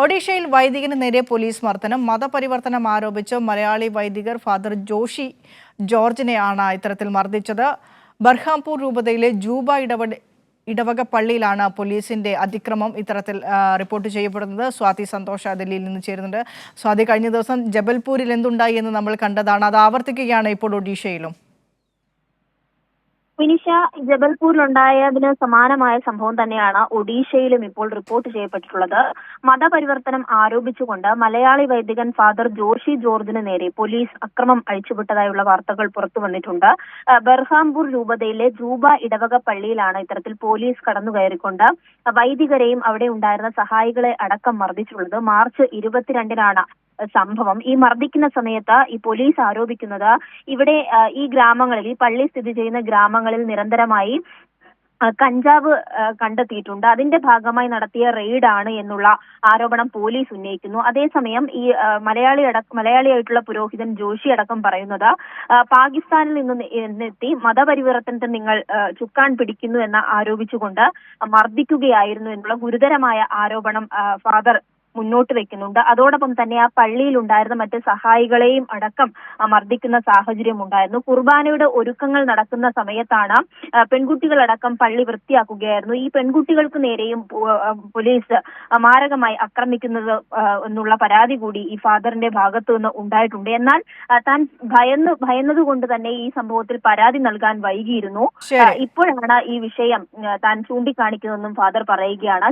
ഒഡീഷയിൽ വൈദികന് നേരെ പോലീസ് മർദ്ദനം. മതപരിവർത്തനം ആരോപിച്ച് മലയാളി വൈദികർ ഫാദർ ജോഷി ജോർജിനെയാണ് ഇത്തരത്തിൽ മർദ്ദിച്ചത്. ബർഹാംപൂർ രൂപതയിലെ ജൂബ ഇടവക പള്ളിയിലാണ് പോലീസിന്റെ അതിക്രമം ഇത്തരത്തിൽ റിപ്പോർട്ട് ചെയ്യപ്പെടുന്നത്. സ്വാതി സന്തോഷ് ദില്ലിയിൽ നിന്ന് ചേരുന്നുണ്ട്. സ്വാതി, കഴിഞ്ഞ ദിവസം ജബൽപൂരിൽ എന്തുണ്ടായി എന്ന് നമ്മൾ കണ്ടതാണ്. അത് ആവർത്തിക്കുകയാണ് ഇപ്പോൾ ഒഡീഷയിലും. വിനിഷ, ജബൽപൂരിലുണ്ടായതിന് സമാനമായ സംഭവം തന്നെയാണ് ഒഡീഷയിലും ഇപ്പോൾ റിപ്പോർട്ട് ചെയ്യപ്പെട്ടിട്ടുള്ളത്. മതപരിവർത്തനം ആരോപിച്ചുകൊണ്ട് മലയാളി വൈദികൻ ഫാദർ ജോഷി ജോർജിന് നേരെ പോലീസ് അക്രമം അഴിച്ചുവിട്ടതായുള്ള വാർത്തകൾ പുറത്തു വന്നിട്ടുണ്ട്. ബർഹാംപൂർ രൂപതയിലെ ജൂബ ഇടവക പള്ളിയിലാണ് ഇത്തരത്തിൽ പോലീസ് കടന്നുകയറിക്കൊണ്ട് വൈദികരെയും അവിടെ ഉണ്ടായിരുന്ന സഹായികളെ അടക്കം മർദ്ദിച്ചുള്ളത്. മാർച്ച് 22-നാണ് സംഭവം. ഈ മർദ്ദിക്കുന്ന സമയത്ത് ഈ പോലീസ് ആരോപിക്കുന്നത് ഇവിടെ ഈ ഗ്രാമങ്ങളിൽ, ഈ പള്ളി സ്ഥിതി ചെയ്യുന്ന ഗ്രാമങ്ങളിൽ നിരന്തരമായി കഞ്ചാവ് കണ്ടെത്തിയിട്ടുണ്ട്. അതിന്റെ ഭാഗമായി നടത്തിയ റെയ്ഡാണ് എന്നുള്ള ആരോപണം പോലീസ് ഉന്നയിക്കുന്നു. അതേസമയം ഈ മലയാളിയായിട്ടുള്ള പുരോഹിതൻ ജോഷി അടക്കം പറയുന്നത് പാകിസ്ഥാനിൽ നിന്നെത്തി മതപരിവർത്തനത്തിന് നിങ്ങൾ ചുക്കാൻ പിടിക്കുന്നു എന്ന് ആരോപിച്ചുകൊണ്ട് മർദ്ദിക്കുകയായിരുന്നു എന്നുള്ള ഗുരുതരമായ ആരോപണം ഫാദർ മുന്നോട്ട് വെക്കുന്നുണ്ട്. അതോടൊപ്പം തന്നെ ആ പള്ളിയിൽ ഉണ്ടായിരുന്ന മറ്റ് സഹായികളെയും അടക്കം മർദ്ദിക്കുന്ന സാഹചര്യം ഉണ്ടായിരുന്നു. കുർബാനയുടെ ഒരുക്കങ്ങൾ നടക്കുന്ന സമയത്താണ് പെൺകുട്ടികളടക്കം പള്ളി വൃത്തിയാക്കുകയായിരുന്നു. ഈ പെൺകുട്ടികൾക്ക് നേരെയും പോലീസ് മാരകമായി ആക്രമിക്കുന്നത് എന്നുള്ള പരാതി കൂടി ഈ ഫാദറിന്റെ ഭാഗത്തു നിന്ന് ഉണ്ടായിട്ടുണ്ട്. എന്നാൽ താൻ ഭയന്നതുകൊണ്ട് തന്നെ ഈ സംഭവത്തിൽ പരാതി നൽകാൻ വൈകിയിരുന്നു. ഇപ്പോഴാണ് ഈ വിഷയം താൻ ചൂണ്ടിക്കാണിക്കുന്നതെന്നും ഫാദർ പറയുകയാണ്.